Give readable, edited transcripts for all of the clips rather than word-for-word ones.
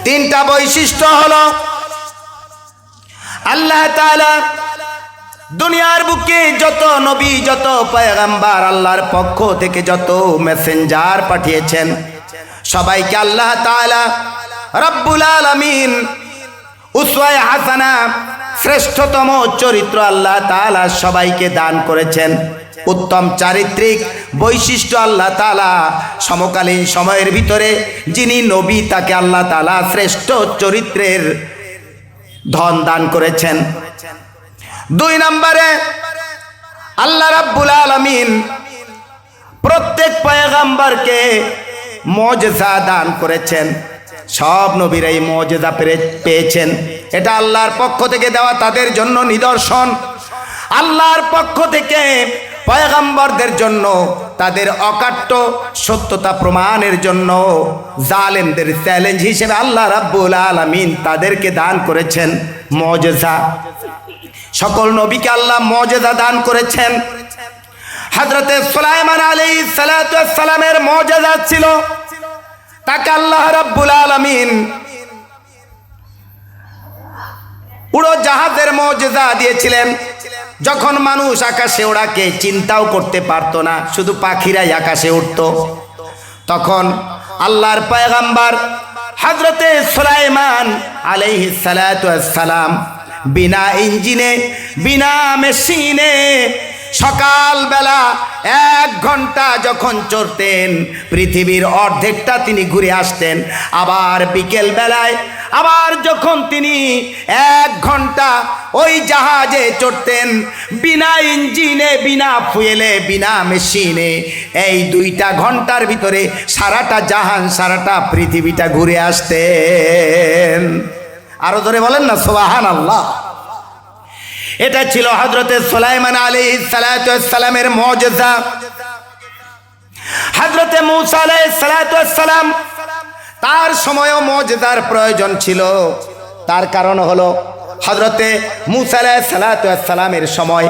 তিনটা বৈশিষ্ট্য হলো আল্লাহ তাআলা দুনিয়ার বুকে যত নবী, যত পয়গম্বর, আল্লাহর পক্ষ থেকে যত মেসেঞ্জার পাঠিয়েছেন, সবাইকে আল্লাহ তাআলা রব্বুল আলামিন উসওয়ায়ে হাসানা, শ্রেষ্ঠতম চরিত্র আল্লাহ তাআলা সবাইকে দান করেছেন। উত্তম চারিত্রিক বৈশিষ্ট্য আল্লাহ তাআলা সমকালীন সময়ের ভিতরে যিনি নবী, তাকে আল্লাহ তাআলা শ্রেষ্ঠ চরিত্রের ধন দান করেছেন। দুই নম্বরে আল্লাহ রাব্বুল আলামিন প্রত্যেক পয়গম্বরকে মুজিজা দান করেছেন। সব নবীরাই মুজিজা পেয়েছেন। এটা আল্লাহর পক্ষ থেকে দেওয়া তাদের জন্য নিদর্শন। আল্লাহর পক্ষ থেকে পয়গম্বরদের জন্য তাদের অকাট্য সত্যতা প্রমাণের জন্য জালেমদের চ্যালেঞ্জ হিসেবে আল্লাহ রাব্বুল আলামিন তাদেরকে দান করেছেন মুজিজা। সকল নবীকে আল্লাহ মুজিজা দান করেছেন। হযরতে সুলাইমান আলাইহিস সালাতু ওয়াস সালামের মুজিজা ছিল, তাকে আল্লাহ রাব্বুল আলামিন উড়োজাহাজের মুজিজা দিয়েছিলেন। যখন মানুষ আকাশে ওড়াকে চিন্তাও করতে পারতো না, শুধু পাখিরাই আকাশে উঠতো, তখন আল্লাহর পয়গম্বর হযরতে সুলাইমান আলাইহিস সালাতু ওয়াস সালাম বিনা ইঞ্জিনে, বিনা মেশিনে সকালবেলা 1 ঘন্টা যখন চড়তেন, পৃথিবীর অর্ধেকটা তিনি ঘুরে আসতেন। আবার বিকেল বেলায় আবার যখন তিনি 1 ঘন্টা ওই জাহাজে চড়তেন, বিনা ইঞ্জিনে, বিনা ফুয়েলে, বিনা মেশিনে, এই 2টা ঘন্টার ভিতরে সারাটা জাহান, সারাটা পৃথিবীটা ঘুরে আসতেন। আরো ধরে বলেন না সুবহানাল্লাহ। এটা ছিল হযরতে সুলাইমান আলাইহিস সালাতু ওয়াস সালামের মুজিজা। হযরতে মূসা আলাইহিস সালাতু ওয়াস সালাম, তার সময়ও মুজিজার প্রয়োজন ছিল। তার কারণ হলো হযরতে মূসা আলাইহিস সালাতু ওয়াস সালামের সময়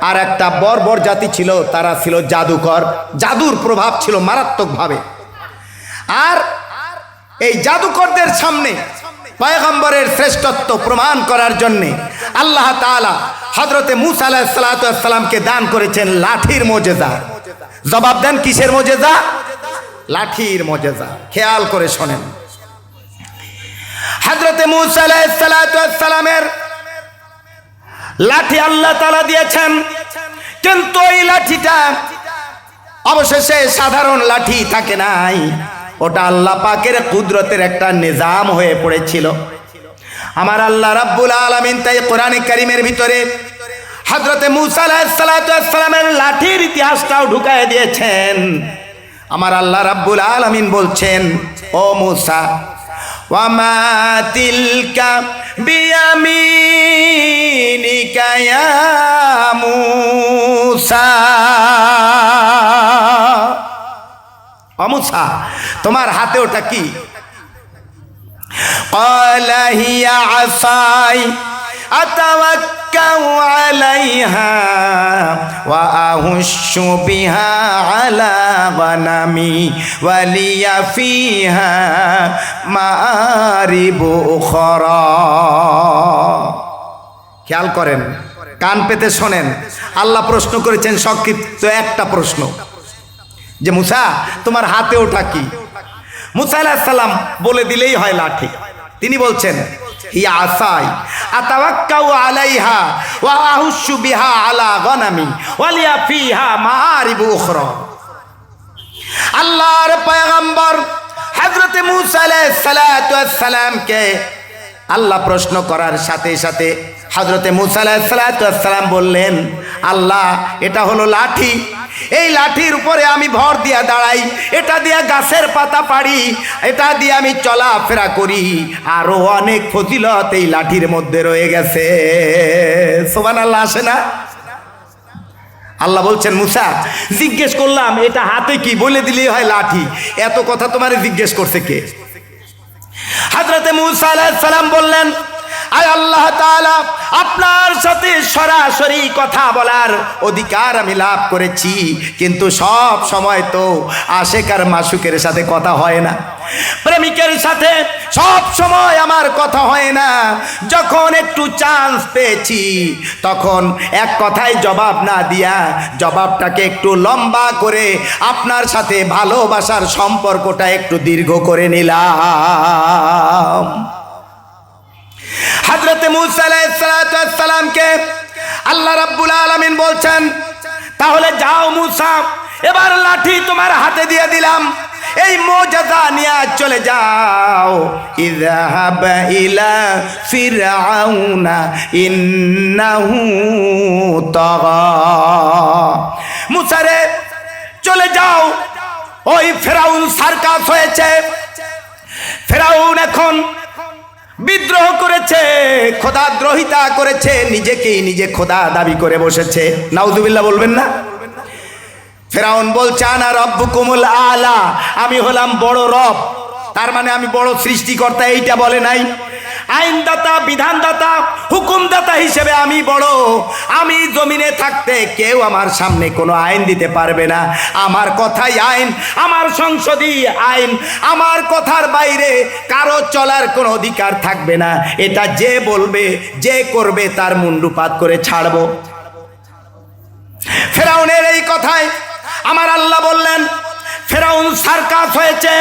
আর একটা বর্বর জাতি ছিল, তারা ছিল জাদুকর। জাদুর প্রভাব ছিল মারাত্মকভাবে। আর এই জাদুকরদের সামনে পয়গম্বরের শ্রেষ্ঠত্ব প্রমাণ করার জন্যে আল্লাহ তাআলা হযরতে মূসা আলাইহিস সালাতু ওয়াস সালামকে দান করেছেন লাঠির মুজিজা। জবাব দেন, কিসের মুজিজা? লাঠির মুজিজা। খেয়াল করে শোনেন, হযরতে মূসা আলাইহিস সালাতু ওয়াস সালামের লাঠি আল্লাহ তাআলা দিয়েছেন, কিন্তু এই লাঠিটা অবশেষে সাধারণ লাঠি থাকে নাই, ওটা আল্লাহ পাকের কুদরতের একটা নিজাম হয়ে পড়েছিল। আমার আল্লাহ রাব্বুল আলামিন তাই কোরআনে কারীমের ভিতরে হযরতে মূসা আলাইহিস সালাতু ওয়াস সালামের লাঠির ইতিহাসটাও ঢুকায় দিয়েছেন। আমার আল্লাহ রাব্বুল আলামিন বলছেন, ও মূসা, ওয়া মা তিলকা বিয়ামিনিকা ইয়া মূসা, ও মূসা, তোমার হাতে ওটা কি? ক্বালা হিয়া আসাই আতাওয়াক্কাউ আলাইহা ওয়া আহুশু বিহা আলা গনামি ওয়া লিয়া ফিহা মাআরিবু উখরা। খেয়াল করেন, কান পেতে শোনেন। আল্লাহ প্রশ্ন করেছেন সংক্ষিপ্ত একটা প্রশ্ন, যে মূসা, তোমার হাতে ওটা কি? মূসা আলাইহিস সালাম বলে দিলেই হয় লাঠি। তিনি বলছেন, হিয়া আসাই আতাওয়াক্কাউ আলাইহা ওয়া আহুশু বিহা আলা গনামি ওয়া লিয়া ফিহা মাআরিবু উখরা। আল্লাহর পয়গম্বর হযরতে মূসা আলাইহিস সালাতু ওয়াস সালামকে আল্লাহ প্রশ্ন করার সাথে সাথে হযরতে মূসা আলাইহিস সালাতু ওয়াস সালাম বললেন, আল্লাহ, এটা হলো লাঠি, এই লাঠির উপরে আমি ভর দিয়া দাঁড়াই, এটা দিয়া গাছের পাতা পাড়ি, এটা দিয়ে আমি চলাফেরা করি, আরো অনেক ফজিলত এই লাঠির মধ্যে রয়ে গেছে। সুবহানাল্লাহ আসে না? আল্লাহ বলছেন, মূসা, জিজ্ঞেস করলাম এটা হাতে কি, বলে দিলেই হয় লাঠি, এত কথা তোমারে জিজ্ঞেস করছে কে? হযরতে মূসা আলাইহিস সালাম বললেন, আয় আল্লাহ তাআলা, আপনার সাথে সরাসরি কথা বলার অধিকার আমি লাভ করেছি, কিন্তু সব সময় তো আশেক আর মাসুকের সাথে কথা হয় না, প্রেমিকের সাথে সব সময় আমার কথা হয় না। যখন একটু চান্স পেয়েছি তখন এক কথায় জবাব না দিয়া জবাবটাকে একটু লম্বা করে আপনার সাথে ভালোবাসার সম্পর্কটা একটু দীর্ঘ করে নিলাম। হযরত মূসা আলাইহিস সালামকে আল্লাহ রাব্বুল আলামিন বলছেন, তাহলে যাও মূসা, এবার লাঠি তোমার হাতে দিয়ে দিলাম, এই মুজিজা নিয়ে চলে যাও। ইযহাব ইলা ফিরআউনা ইন্নাহু তাগা। মূসা রে, চলে যাও, ওই ফেরাউন সার্কাস হয়েছে, ফেরাউন এখন বিদ্রোহ করেছে, খোদাদ্রোহিতা করেছে, নিজেকেই নিজে খোদা দাবি করে বসেছে। নাউজুবিল্লাহ বলবেন না? ফেরাউন বলছে আনা রব্বুকুমুল আলা, আমি হলাম বড় রব, তার মানে আমি বড় সৃষ্টিকর্তা, এইটা বলে নাই। আইনদাতা, বিধানদাতা, হুকুমদাতা হিসেবে আমি বড়, আমি জমিনে থাকতে কেউ আমার সামনে কোনো আইন দিতে পারবে না, আমার কথাই আইন, আমার সংসদই আইন, আমার কথার বাইরে কারো চলার কোনো অধিকার থাকবে না, এটা যে বলবে, যে করবে তার মুন্ডুপাত করে ছাড়বো। ফেরাউনের এই কথায় আমার আল্লাহ বললেন, ফেরাউন সার্কাস হয়েছে,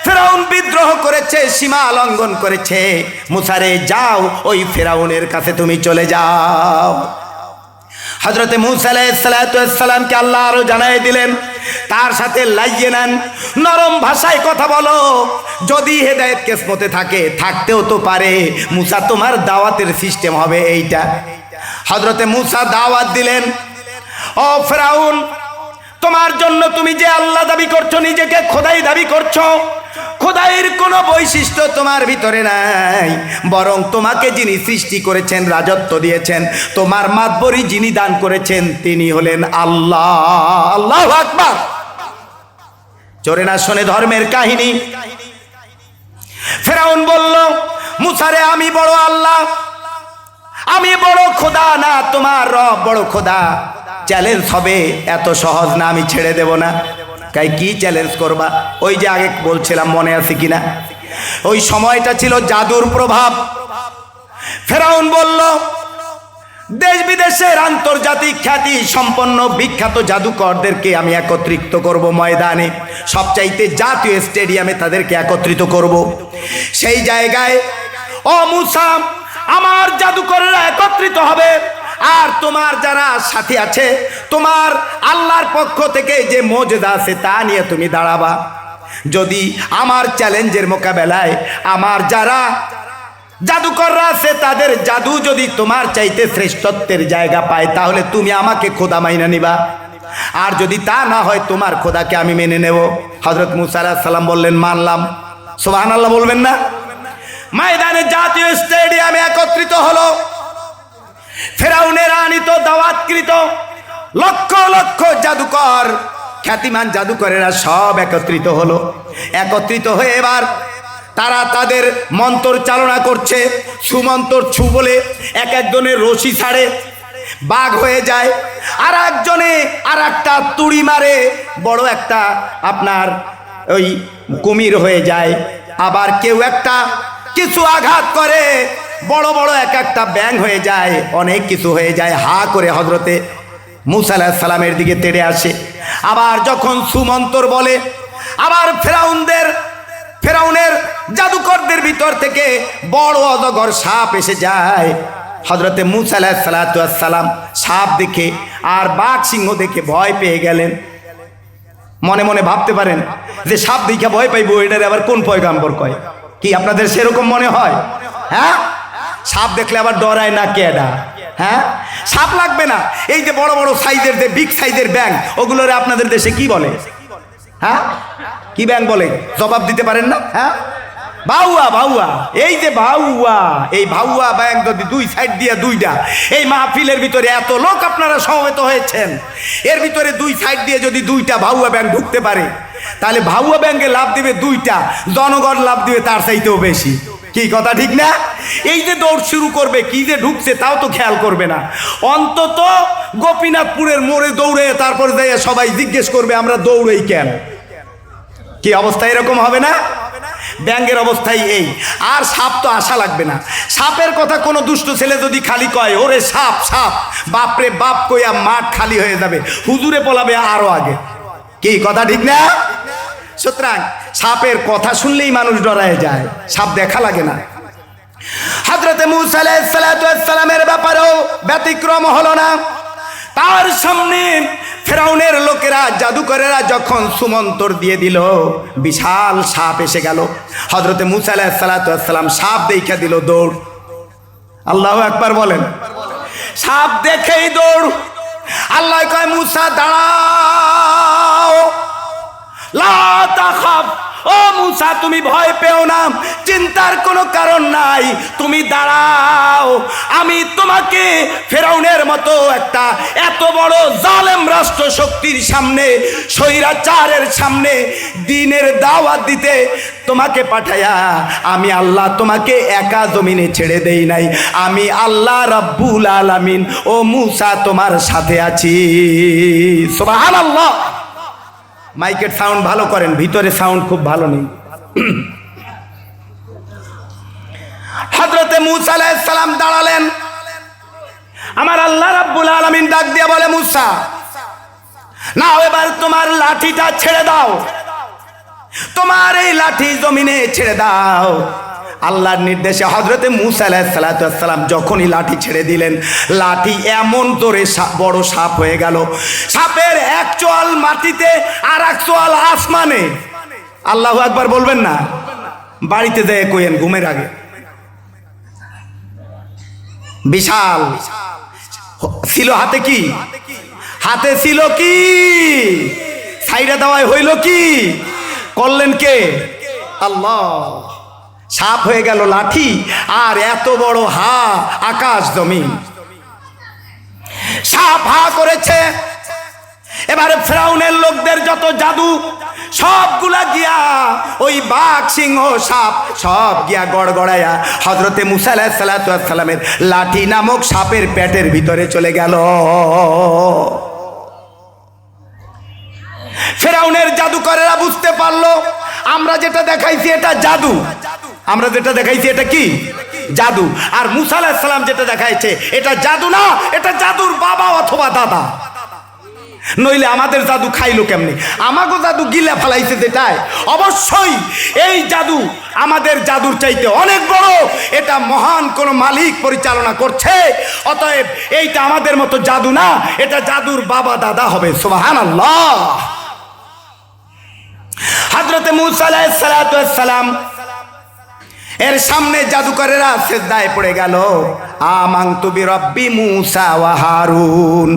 ফেরাউন বিদ্রোহ করেছে, সীমা লঙ্ঘন করেছে, মূসা রে যাও, ওই ফেরাউনের কাছে তুমি চলে যাও। হযরত মূসা আলাইহিস সালামকে আল্লাহ আরো জানাই দিলেন, তার সাথে লাগিয়ে নেন, নরম ভাষায় কথা বলো, যদি হেদায়েত কিসমতে থাকে, থাকতেও তো পারে, মূসা তোমার দাওয়াতের সিস্টেম হবে এইটা। হযরত মূসা দাওয়াত দিলেন, ও ফেরাউন, তোমার জন্য তুমি যে আল্লাহ দাবি করছো, নিজেকে খোদাই দাবি করছো, খোদাইয়ের কোনো বৈশিষ্ট্য তোমার ভিতরে নাই, বরং তোমাকে যিনি সৃষ্টি করেছেন, রাজত্ব দিয়েছেন, তোমার মাতবরি যিনি দান করেছেন, তিনি হলেন আল্লাহ। আল্লাহু আকবার। চোরে না শোনে ধর্মের কাহিনী। ফেরাউন বলল, মূসা রে, আমি বড় আল্লাহ, আমি বড় খোদা না, তোমার রব বড় খোদা, চ্যালেঞ্জ হবে, এত সহজ না, আমি ছেড়ে দেব না। কাই কি চ্যালেঞ্জ করবা? ওই যে আগে বলছিলাম, মনে আছে কিনা, ওই সময়টা ছিল জাদুর প্রভাব। ফেরাউন বলল, দেশ বিদেশের আন্তর্জাতিক খ্যাতি সম্পন্ন বিখ্যাত জাদুকরদেরকে আমি একত্রিত করব ময়দানে, সবচাইতে জাতীয় স্টেডিয়ামে তাদেরকে একত্রিত করব। সেই জায়গায় ও মূসা, আমার জাদুকররা একত্রিত হবে, আর তোমার যারা সাথী আছে, তোমার আল্লাহর পক্ষ থেকে যে মুজিজা আছে তা নিয়ে তুমি দাঁড়াবা। যদি আমার চ্যালেঞ্জের মোকাবেলায় আমার যারা জাদুকররা আছে তাদের জাদু যদি তোমার চাইতে শ্রেষ্ঠত্বের জায়গা পায়, তাহলে তুমি আমাকে খোদা মাইনা নিবা, আর যদি তা না হয় তোমার খোদাকে আমি মেনে নেব। হযরত মূসা আলাইহিস সালাম বললেন, মানলাম। সুবহানাল্লাহ বলবেন না? ময়দানে জাতীয় স্টেডিয়ামে একত্রিত হলো ফেরাউনের আনিত দাওয়াতকৃত লক্ষ লক্ষ জাদুকর, খ্যাতিমান জাদুকরেরা সব একত্রিত হলো। একত্রিত হয়ে এবার তারা তাদের মন্ত্র চালনা করছে। সুমন্ত্র ছু বলে এক একজনের রশি ছাড়ে, বাঘ হয়ে যায়, আর একজনে আর একটা তুড়ি মারে, বড় একটা আপনার ওই কুমির হয়ে যায়। আবার কেউ একটা কিছু আঘাত করে, বড় বড় এক একটা ব্যাং হয়ে যায়, অনেক কিছু হয়ে যায়। হা করে হযরতে মূসা আলাইহিস সালামের দিকে তেড়ে আসে। আবার যখন সুমন্তর বলে, আবার ফেরাউনের জাদুকরদের ভিতর থেকে বড় অজগর সাপ এসে যায়। হযরতে মূসা আলাইহিস সালাম সাপ দেখে আর বাঘ সিংহ দেখে ভয় পেয়ে গেলেন। মনে মনে ভাবতে পারেন যে সাপ দেখে ভয় পাইবো, এটার আবার কোন পয়গাম্বর কয়? কি আপনাদের সেরকম মনে হয়? হ্যাঁ, সাপ দেখলে আবার ডরায় না কেডা? হ্যাঁ, সাপ লাগবে না, এই যে বড় বড় সাইজের যে বিগ সাইজের ব্যাং, ওগুলোরে আপনাদের দেশে কি বলে? হ্যাঁ, কি ব্যাং বলে? জবাব দিতে পারেন না? হ্যাঁ, ভাউয়া। ভাউয়া, এই যে ভাউয়া, এই ভাউয়া ব্যাং যদি দুই সাইড দিয়ে দুইটা, এই মাহফিলের ভিতরে এত লোক আপনারা সমবেত হয়েছেন, এর ভিতরে দুই সাইড দিয়ে যদি দুইটা ভাউয়া ব্যাং ঢুকতে পারে, তাহলে ভাউয়া ব্যাংকে লাভ দিবে দুইটা, জনগণ লাভ দিবে তার চাইতেও বেশি। কি কথা ঠিক না? এই যে দৌড় শুরু করবে, কি যে ঢুকছে তাও তো খেয়াল করবে না। অন্তত গোপীনাথপুরের মোড়ে দৌড়ে তারপর যাইয়া সবাই জিজ্ঞেস করবে আমরা দৌড়েই কেন। কি অবস্থা এরকম হবে না? ব্যাঙের অবস্থাই এই। আর সাপ তো আশা লাগবে না। সাপের কথা কোনো দুষ্ট ছেলে যদি খালি কয় ওরে সাপ সাপ, বাপরে বাপ কইয়া মাঠ খালি হয়ে যাবে, হুজুরে পলাবে আরো আগে। কি কথা ঠিক না? সুতরাং সাপের কথা শুনলেই মানুষ ডরায় যায়, সাপ দেখা লাগে না। হযরতে মূসা আলাইহিস সালামের ব্যাপারেও ব্যতিক্রম হলো না। তার সামনে ফেরাউনের লোকেরা, জাদুকরেরা যখন সুমন্তর দিয়ে দিল, বিশাল সাপ এসে গেল। হযরতে মূসা আলাইহিস সালাম সাপ দেখা দিল দৌড়। আল্লাহু আকবার বলেন। সাপ দেখেই দৌড়। আল্লাহ কয় মূসা দাঁড়াও, লা তাখাফ, ও মূসা তুমি ভয় পেও না, চিন্তার কোনো কারণ নাই, তুমি দাঁড়াও। আমি তোমাকে ফেরাউনের মতো একটা এত বড় জালেম রাষ্ট্র শক্তির সামনে, স্বৈরাচারের সামনে দ্বীনের দাওয়াত দিতে তোমাকে পাঠায়া আমি আল্লাহ তোমাকে একা জমিনে ছেড়ে দেই নাই। আমি আল্লাহ রাব্বুল আলামিন ও মূসা তোমার সাথে আছি। সুবহানাল্লাহ। মাইকের সাউন্ড ভালো করেন, ভিতরে সাউন্ড খুব ভালো নেই। হযরতে মূসা আলাইহিস সালাম দাঁড়ালেন। আমার আল্লাহ রাব্বুল আলামিন ডাক দিয়ে বলে মূসা নাও এবার তোমার লাঠিটা ছেড়ে দাও, তোমার এই লাঠি জমিনে ছেড়ে দাও। আল্লাহর নির্দেশে হযরতে মূসা আলাইহিস সালাম যখনই লাঠি ছেড়ে দিলেন, লাঠি এমন জোরে বড় সাপ হয়ে গেল। সাপের এক চোয়াল মাটিতে আর এক চোয়াল আসমানে। আল্লাহু আকবার বলবেন না? বাড়িতে যেয়ে কইেন ঘুমের আগে। বিশাল ছিল হাতে, কি হাতে ছিল, কি সাইডা দেওয়ায় হইল, কি করলেন কে? আল্লাহ। সাপ হয়ে গেল লাঠি, আর এত বড় হা আকাশ জমিন। সাপ হা করেছে। এবারে ফেরাউনের লোকদের যত জাদু সবগুলা গিয়া ওই বাঘ সিংহ সাপ সব গিয়া গড়গড়াইয়া হযরতে মূসা আলাইহিস সালামের লাঠি নামক সাপের পেটের ভিতরে চলে গেল। ফেরাউনের জাদুকরেরা বুঝতে পারলো আমরা যেটা দেখাইছি এটা জাদু, আমরা যেটা দেখাইছি এটা কি জাদু, আর মূসা আলাইহিস সালাম যেটা দেখাইছে এটা জাদু না, এটা জাদুর বাবা অথবা দাদা। নইলে আমাদের জাদু খাইলো কেমনি? আমাগো জাদু গিলা ফেলাইছে যেটাই, অবশ্যই এই জাদু আমাদের জাদুর চাইতে অনেক বড়। এটা মহান কোন মালিক পরিচালনা করছে, অতএব এইটা আমাদের মতো জাদু না, এটা জাদুর বাবা দাদা হবে। সুবহানাল্লাহ। হযরতে মূসা আলাইহিস সালাম এর সামনে জাদুকরেরা সিজদায় পড়ে গেল। আমানতু বিরাব্বি মূসা ওয়া হারুন,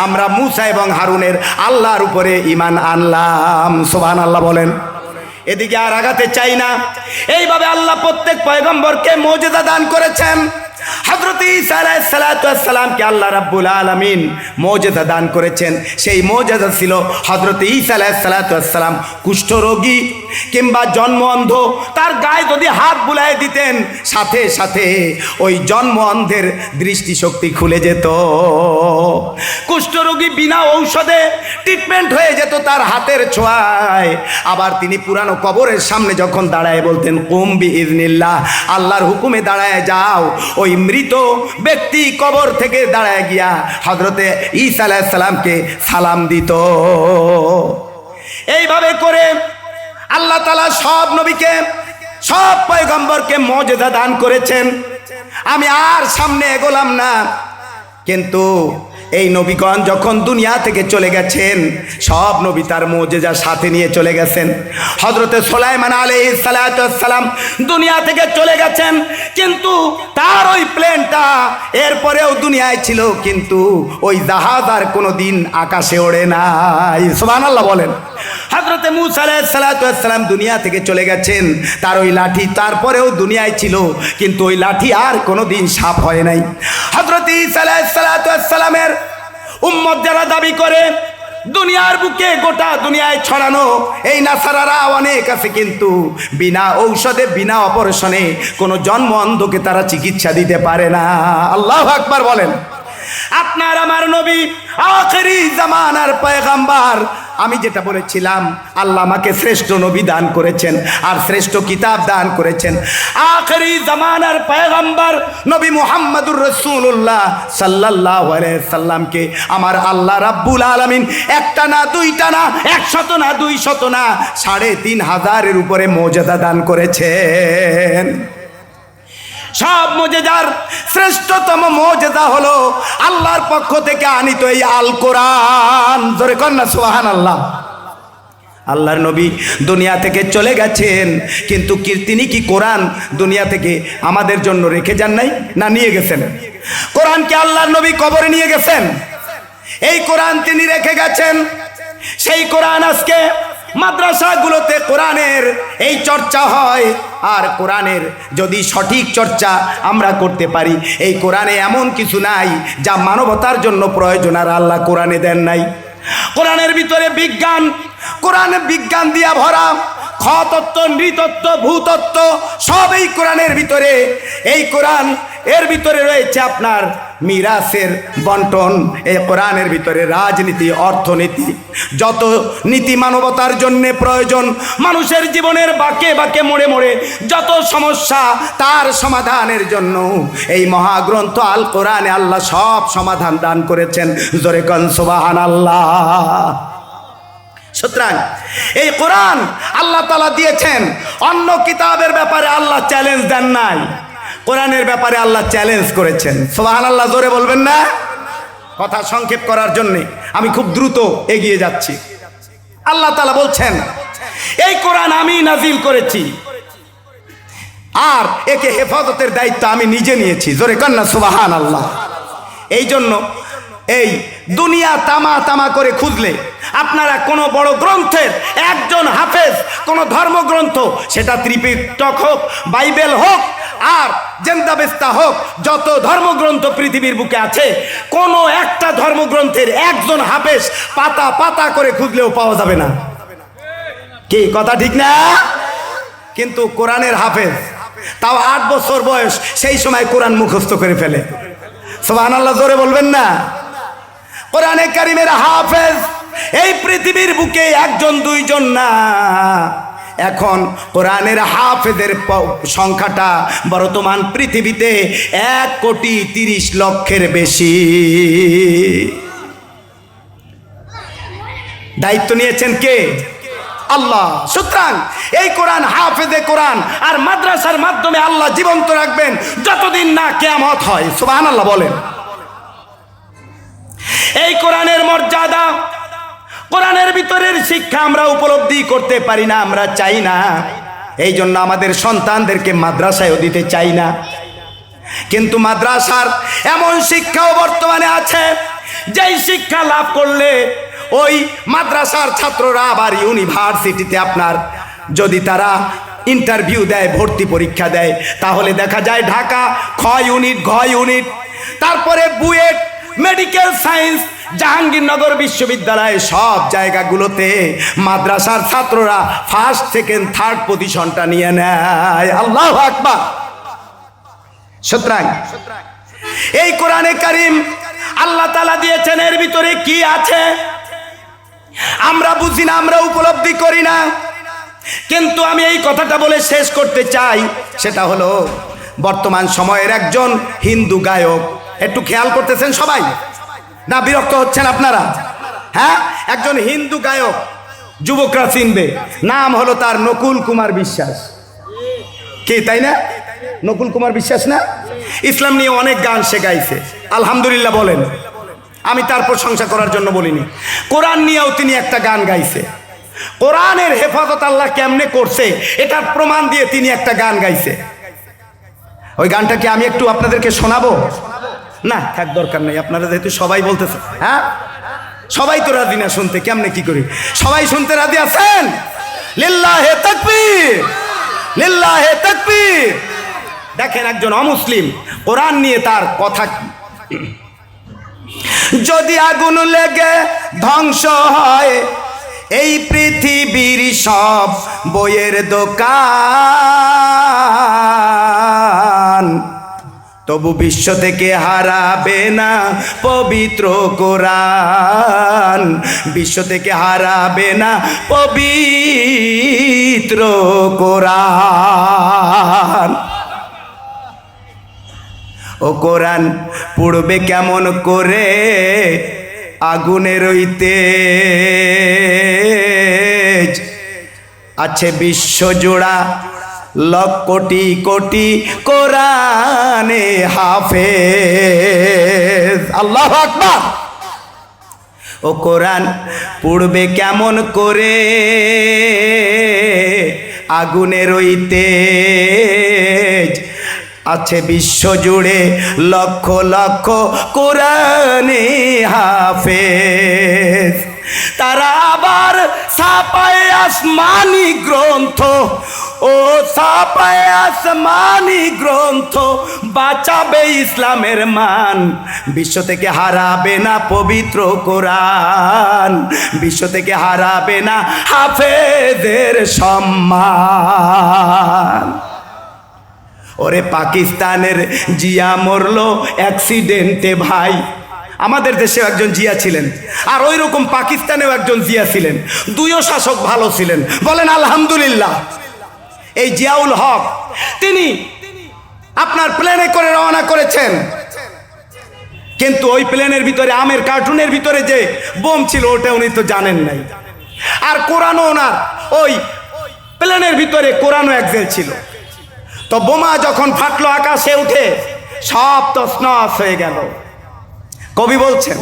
আমরা মূসা এবং হারুনের আল্লাহর উপরে ঈমান আনলাম। সুবহানাল্লাহ বলেন। এদিকে আর আগাতে চাই না। এইভাবে আল্লাহ প্রত্যেক পয়গম্বরকে মুজিজা দান করেছেন। হযরত ঈসা আলাইহিস সালামকে আল্লাহ রাব্বুল আলামিন মুজিজা দান করেছেন। সেই মুজিজা ছিল হযরত ঈসা আলাইহিস সালাম কুষ্ঠরোগী কিংবা জন্ম অন্ধ, তার গায়ে যদি হাত বুলাই দিতেন সাথে সাথে ওই জন্ম অন্ধের দৃষ্টিশক্তি খুলে যেত। কুষ্ঠরোগী বিনা ঔষধে ট্রিটমেন্ট হয়ে যেত তার হাতের ছোঁয়ায়। আবার তিনি পুরানো কবরের সামনে যখন দাঁড়ায় বলতেন কুম বিইজনিল্লাহ, আল্লাহর হুকুমে দাঁড়ায় যাও। ওই মৃত ব্যক্তি কবর থেকে দাঁড়ায় গিয়া হযরতে ঈসা আলাইহিস সালামকে সালাম দিত। এইভাবে করে আল্লাহ তাআলা সব নবীকে সব পয়গম্বরকে মুজিজা দান করেছেন। আমি আর সামনে এগোলাম না, কিন্তু এই নবীগণ যখন দুনিয়া থেকে চলে গেছেন, সব নবী তার মুজিজা সাথে নিয়ে চলে গেছেন। হযরতে সুলাইমান আলাইহিস সালাম দুনিয়া থেকে চলে গেছেন, কিন্তু তার ওই প্লেনটা এরপরেও দুনিয়ায় ছিল, কিন্তু ওই জাহাজ আর কোনোদিন আকাশে ওড়ে নাই। সুবহানাল্লাহ বলেন। হযরতে মূসা আলাইহিস সালাম দুনিয়া থেকে চলে গেছেন, তার ওই লাঠি তারপরেও দুনিয়ায় ছিল, কিন্তু ওই লাঠি আর কোনোদিন সাপ হয় নাই। হযরতে ঈসা আলাইহিস সালামের উম্মত যারা দাবি করে দুনিয়ার বুকে গোটা দুনিয়ায় ছড়ানো এই নাসারারা অনেক আছে, কিন্তু বিনা ঔষধে বিনা অপারেশনে কোনো জন্ম অন্ধকে তারা চিকিৎসা দিতে পারে না। আল্লাহু আকবার বলেন। আপনার আমার নবী আখিরি জামানার পয়গম্বর। আমি যেটা বলেছিলাম, আল্লাহ আমাকে শ্রেষ্ঠ নবী দান করেছেন আর শ্রেষ্ঠ কিতাব দান করেছেন। আখিরি জামানার পয়গম্বর নবী মুহাম্মদুর রাসূলুল্লাহ সাল্লাল্লাহু আলাইহি সাল্লামকে আমার আল্লাহ রাব্বুল আলামিন একটা না দুইটা না, 100 না 200 না, 3500-এর উপরে মর্যাদা দান করেছেন। সব মুজিজার শ্রেষ্ঠতম মুজিজা হলো আল্লাহর পক্ষ থেকে আনিত এই আল কোরআন। জোরে কন্না সুবহানাল্লাহ। আল্লাহর নবী দুনিয়া থেকে চলে গেছেন, কিন্তু তিনি কি কোরআন দুনিয়া থেকে আমাদের জন্য রেখে যান নাই? না, নিয়ে গেছেন। কোরআনকে আল্লাহর নবী কবরে নিয়ে গেছেন, এই কোরআন তিনি রেখে গেছেন। সেই কোরআন আজকে মাদ্রাসাগুলোতে কোরআনের এই চর্চা হয়। আর কোরআনের যদি সঠিক চর্চা আমরা করতে পারি, এই কোরআনে এমন কিছু নাই যা মানবতার জন্য প্রয়োজন আর আল্লাহ কোরআনে দেন নাই। কোরআনের ভিতরে বিজ্ঞান, কোরআনে বিজ্ঞান দিয়া ভরা, খতত্ত্ব, নৃতত্ত্ব, ভূতত্ত্ব সব এই কোরআনের ভিতরে। এই কোরআন এর ভিতরে রয়েছে আপনার মিরাসের বন্টন, এই কোরআনের ভিতরে রাজনীতি, অর্থনীতি, যত নীতি মানবতার জন্য প্রয়োজন, মানুষের জীবনের বাঁকে বাঁকে মোড়ে মোড়ে যত সমস্যা তার সমাধানের জন্য এই মহাগ্রন্থ আল কোরআনে আল্লাহ সব সমাধান দান করেছেন। জোরে কোন সুবহানাল্লাহ। সুতরাং এই কোরআন আল্লাহ তাআলা দিয়েছেন। অন্য কিতাবের ব্যাপারে আল্লাহ চ্যালেঞ্জ দেন নাই, কোরআনের ব্যাপারে আল্লাহ চ্যালেঞ্জ করেছেন। সুবহানাল্লাহ জোরে বলবেন না? কথা সংক্ষেপ করার জন্য আমি খুব দ্রুত এগিয়ে যাচ্ছি। আল্লাহ তাআলা বলছেন, এই কোরআন আমি নাজিল করেছি আর একে হেফাজতের দায়িত্ব আমি নিজে নিয়েছি। জোরে কন্না সুবহানাল্লাহ। এই জন্য এই দুনিয়া তামা তামা করে খুঁজলে আপনারা কোনো বড় গ্রন্থের একজন হাফেজ, কোনো ধর্মগ্রন্থ, সেটা ত্রিপিটক হোক, বাইবেল হোক আর জেন্দাবেস্তা হোক, যত ধর্মগ্রন্থ পৃথিবীর বুকে আছে, কোনো একটা ধর্মগ্রন্থের একজন হাফেজ পাতা পাতা করে খুঁজলেও পাওয়া যাবে না। কি কথা ঠিক না? কিন্তু কোরআনের হাফেজ, তাও 8 বছর বয়স, সেই সময় কোরআন মুখস্থ করে ফেলে। সুবহানাল্লাহ জোরে বলবেন না? কোরআনে কারীমের হাফেজ এই পৃথিবীর বুকে একজন দুইজন না, এখন কোরআনের হাফেজের সংখ্যাটা বর্তমান পৃথিবীতে 1,30,00,000-এর বেশি। দায়িত্ব নিয়েছেন কে? আল্লাহ। সুতরাং এই কোরআন হাফেজে কোরআন আর মাদ্রাসার মাধ্যমে আল্লাহ জীবন্ত রাখবেন যতদিন না কিয়ামত হয়। সুবহানাল্লাহ বলেন। এই কোরআনের মর্যাদা, কোরআনের ভিতরের শিক্ষা আমরা উপলব্ধি করতে পারি না, আমরা চাই না। এই জন্য আমাদের সন্তানদেরকে মাদ্রাসায়ও দিতে চাই না। কিন্তু মাদ্রাসার এমন শিক্ষাও বর্তমানে আছে, যেই শিক্ষা লাভ করলে ওই মাদ্রাসার ছাত্ররা আবার ইউনিভার্সিটিতে আপনার যদি তারা ইন্টারভিউ দেয়, ভর্তি পরীক্ষা দেয়, তাহলে দেখা যায় ঢাকা খ ইউনিট, ঘ ইউনিট, তারপরে বুয়েট, মেডিকেল সায়েন্স, জাহাঙ্গীরনগর বিশ্ববিদ্যালয়, সব জায়গাগুলোতে মাদ্রাসার ছাত্ররা 1st, 2nd, 3rd পজিশনটা নিয়ে নেয়। আল্লাহু আকবার। সুতরাং এই কোরআনে কারীম আল্লাহ তাআলা দিয়েছেন, এর ভিতরে কি আছে আমরা বুঝি না, আমরা উপলব্ধি করি না। কিন্তু আমি এই কথাটা বলে শেষ করতে চাই, সেটা হলো বর্তমান সময়ের একজন হিন্দু গায়ক, একটু খেয়াল করতেছেন সবাই না? বিরক্ত হচ্ছেন আপনারা? হ্যাঁ, একজন হিন্দু গায়ক, যুবকরা চিনবে, নাম হলো তার নকুল কুমার বিশ্বাস। কি তাই না? নকুল কুমার বিশ্বাস না? ইসলাম নিয়ে অনেক গান সে গাইছে, আলহামদুলিল্লাহ বলেন। আমি তার প্রশংসা করার জন্য বলিনি। কোরআন নিয়েও তিনি একটা গান গাইছে। কোরআনের হেফাজত আল্লাহ কেমনে করছে এটার প্রমাণ দিয়ে তিনি একটা গান গাইছে। ওই গানটা কি আমি একটু আপনাদেরকে শোনাবো? না থাক, দরকার নেই, আপনারা যেহেতু সবাই বলতেছে। হ্যাঁ, সবাই তো রাজি না শুনতে, কেমনে কি করি? সবাই শুনতে রাজি আছেন? লিল্লাহে তাকবীর, লিল্লাহে তাকবীর। দেখেন একজন অমুসলিম কোরআন নিয়ে তার কথা। যদি আগুন লেগে ধ্বংস হয় এই পৃথিবীর সব বইয়ের দোকান, তবু বিশ্ব থেকে হারাবে না পবিত্র কোরআন, বিশ্ব থেকে হারাবে না পবিত্র কোরআন। ও কোরআন পড়বে কেমন করে আগুনের ওই তেজ, আছে বিশ্বজোড়া লক্ষ কোটি কোটি কোরআনে হাফেজ। আল্লাহু আকবার। ও কোরআন পড়বে কেমন করে আগুনের ওই তেজ, আছে বিশ্বজুড়ে লক্ষ লক্ষ কোরআনে হাফেজ। তারা আবার ছাপায় আসমানি গ্রন্থ, ও ছাপায় আসমানি গ্রন্থ, বাঁচাবে ইসলামের মান, বিশ্ব থেকে হারাবে না পবিত্র কোরআন, বিশ্ব থেকে হারাবে না হাফেজের সম্মান। ওরে পাকিস্তানের জিয়া মরলো অ্যাক্সিডেন্টে ভাই, আমাদের দেশে একজন জিয়া ছিলেন আর ওই রকম পাকিস্তানেও একজন জিয়া ছিলেন, দুইও শাসক ভালো ছিলেন, বলেন আলহামদুলিল্লাহ। এই জিয়াউল হক তিনি আপনার প্লেনে করে রওনা করেছেন, কিন্তু ওই প্লেনের ভিতরে আমের কার্টুনের ভিতরে যে বোম ছিল ওটা উনি তো জানেন নাই, আর কোরআনও ওনার ওই প্লেনের ভিতরে কোরআনও একজেল ছিল। তো বোমা যখন ফাটলো আকাশে উঠে সব তছনছ হয়ে গেল। কবি বলছেন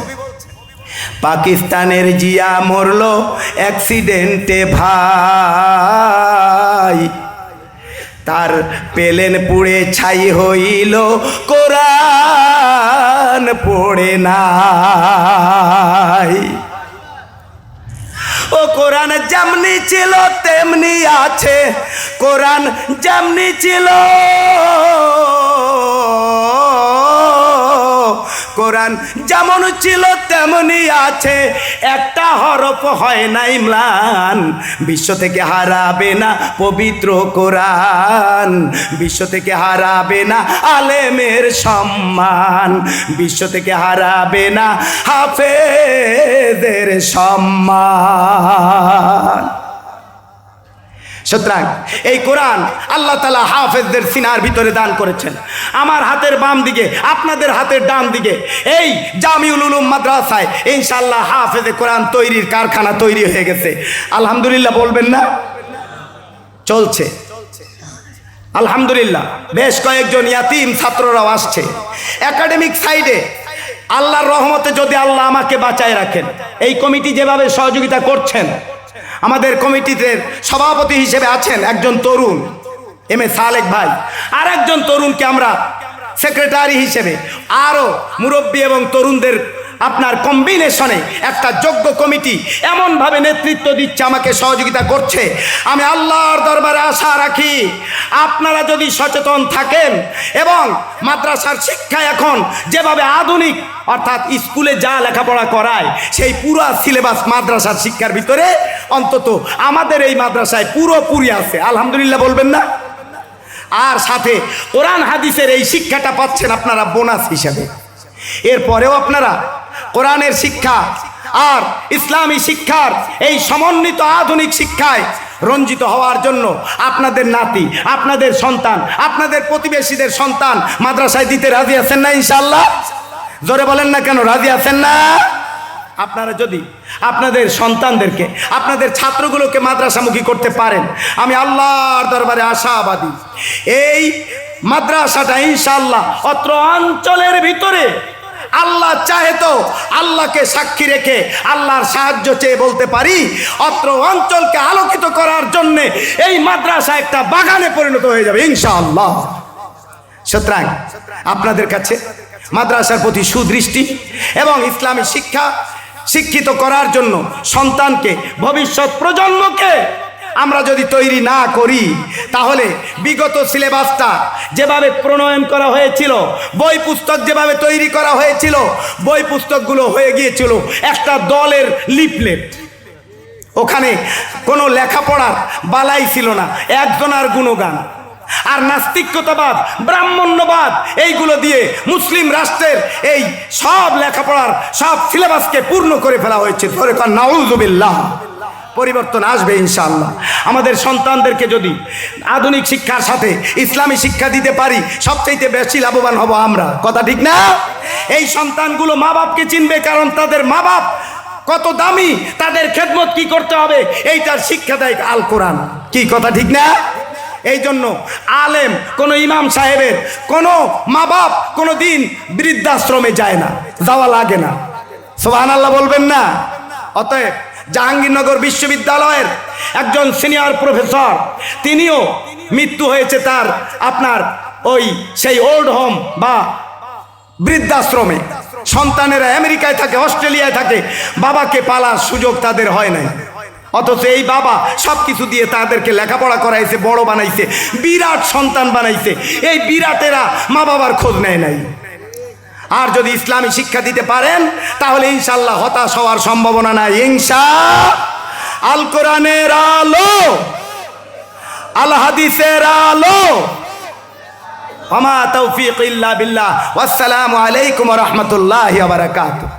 পাকিস্তানের জিয়া মরলো অ্যাক্সিডেন্টে ভাই, তার প্লেন পুড়ে ছাই হইল কোরআন পড়ে নাই। ও কোরআন যেমনি ছিল তেমনি আছে, কোরআন যেমনি ছিল কোরআন যেমন ছিল তেমনি আছে, একটা হরফ হয় না ইমলান, বিশ্ব থেকে হারাবে না পবিত্র কোরআন, বিশ্ব থেকে হারাবে না আলেমের সম্মান, বিশ্ব থেকে হারাবে না হাফেজের সম্মান। সুতরাং এই কোরআন আল্লাহ তাআলা হাফেজদের সিনার ভিতরে দান করেছেন। আমার হাতের বাম দিকে, আপনাদের হাতের ডান দিকে এই জামিউল উলুম মাদ্রাসায় ইনশাআল্লাহ হাফেজে কোরআন তৈরির কারখানা তৈরি হয়ে গেছে। আলহামদুলিল্লাহ বলবেন না? চলছে আলহামদুলিল্লাহ। বেশ কয়েকজন ইয়াতিম ছাত্ররাও আসছে একাডেমিক সাইডে। আল্লাহর রহমতে যদি আল্লাহ আমাকে বাঁচায় রাখেন, এই কমিটি যেভাবে সহযোগিতা করছেন, আমাদের কমিটিতে সভাপতি হিসেবে আছেন একজন তরুণ এম এ সালেক ভাই, আর একজন তরুণকে আমরা সেক্রেটারি হিসেবে, আরও মুরব্বী এবং তরুণদের আপনার কম্বিনেশনে একটা যোগ্য কমিটি এমনভাবে নেতৃত্ব দিচ্ছে, আমাকে সহযোগিতা করছে। আমি আল্লাহর দরবারে আশা রাখি আপনারা যদি সচেতন থাকেন এবং মাদ্রাসার শিক্ষা এখন যেভাবে আধুনিক, অর্থাৎ স্কুলে যা লেখাপড়া করায় সেই পুরো সিলেবাস মাদ্রাসার শিক্ষার ভিতরে অন্তত আমাদের এই মাদ্রাসায় পুরোপুরি আছে। আলহামদুলিল্লাহ বলবেন না? আর সাথে কোরআন হাদিসের এই শিক্ষাটা পাচ্ছেন আপনারা বোনাস হিসাবে। এরপরেও আপনারা কোরআনের শিক্ষা আর ইসলামী শিক্ষার এই সমন্বিত আধুনিক শিক্ষায় রঞ্জিত হওয়ার জন্য আপনাদের নাতি, আপনাদের সন্তান, আপনাদের প্রতিবেশীদের সন্তান মাদ্রাসায় দিতে রাজি আছেন না ইনশাআল্লাহ? জোরে বলেন না কেন, রাজি আছেন না? আপনারা যদি আপনাদের সন্তানদেরকে, আপনাদের ছাত্রগুলোকে মাদ্রাসামুখী করতে পারেন, আমি আল্লাহর দরবারে আশাবাদী এই মাদ্রাসাটা ইনশাআল্লাহ অত্র অঞ্চলের ভিতরে আল্লাহ চাহে তো আল্লাহকে সাক্ষী রেখে আল্লাহর সাহায্য চেয়ে বলতে পারি অত্র অঞ্চলকে আলোকিত করার জন্য এই মাদ্রাসা একটা বাগানে পরিণত হয়ে যাবে ইনশাআল্লাহ। সুতরাং আপনাদের কাছে মাদ্রাসার প্রতি সুদৃষ্টি এবং ইসলামী শিক্ষা শিক্ষিত করার জন্য সন্তানকে, ভবিষ্যৎ প্রজন্মকে আমরা যদি তৈরি না করি তাহলে বিগত সিলেবাসটা যেভাবে প্রণয়ন করা হয়েছিল, বই পুস্তক যেভাবে তৈরি করা হয়েছিল, বই পুস্তকগুলো হয়ে গিয়েছিল একটা দলের লিফলেট। ওখানে কোনো লেখাপড়ার বালাই ছিল না, একজনার গুণগান। আর নাস্তিকতাবাদ, ব্রাহ্মণ্যবাদ এইগুলো দিয়ে মুসলিম রাষ্ট্রের এই সব লেখাপড়ার সব সিলেবাসকে পূর্ণ করে ফেলা হয়েছে। ধরে কর নাউযুবিল্লাহ। পরিবর্তন আসবে ইনশাআল্লাহ। আমাদের সন্তানদেরকে যদি আধুনিক শিক্ষার সাথে ইসলামী শিক্ষা দিতে পারি, সবচেয়ে বেশি লাভবান হব আমরা। কথা ঠিক না? এই সন্তানগুলো মা বাপকে চিনবে, কারণ তাদের মা বাপ কত দামি, তাদের খেদমত কি করতে হবে এইটার শিক্ষা দেয় আল কোরআন। কি কথা ঠিক না? এই জন্য আলেম কোন ইমাম সাহেবের কোন মা বাপ কোনো দিন বৃদ্ধাশ্রমে যায় না, যাওয়া লাগে না। সুবহানাল্লাহ বলবেন না? অতএব জাহাঙ্গীরনগর বিশ্ববিদ্যালয়ের একজন সিনিয়র প্রফেসর, তিনিও মৃত্যু হয়েছে তার আপনার ওই সেই ওল্ড হোম বা বৃদ্ধাশ্রমে। সন্তানেরা আমেরিকায় থাকে, অস্ট্রেলিয়ায় থাকে, বাবাকে পালার সুযোগ তাদের হয় নাই। অথচ এই বাবা সব কিছু দিয়ে তাদেরকে লেখাপড়া করাইছে, বড় বানাইছে, বিরাট সন্তান বানাইছে। এই বিরাটেরা মা বাবার খোঁজ নেয় নাই। আর যদি ইসলামী শিক্ষা দিতে পারেন তাহলে ইনশাআল্লাহ হতাশ হওয়ার সম্ভাবনা নাই। আল কোরআনের আলো, আল হাদিসের আলো। ওয়া মা তাওফীক ইল্লা বিল্লাহ। ওয়াসসালামু আলাইকুম ওয়া রাহমাতুল্লাহি ওয়া বারাকাতুহু।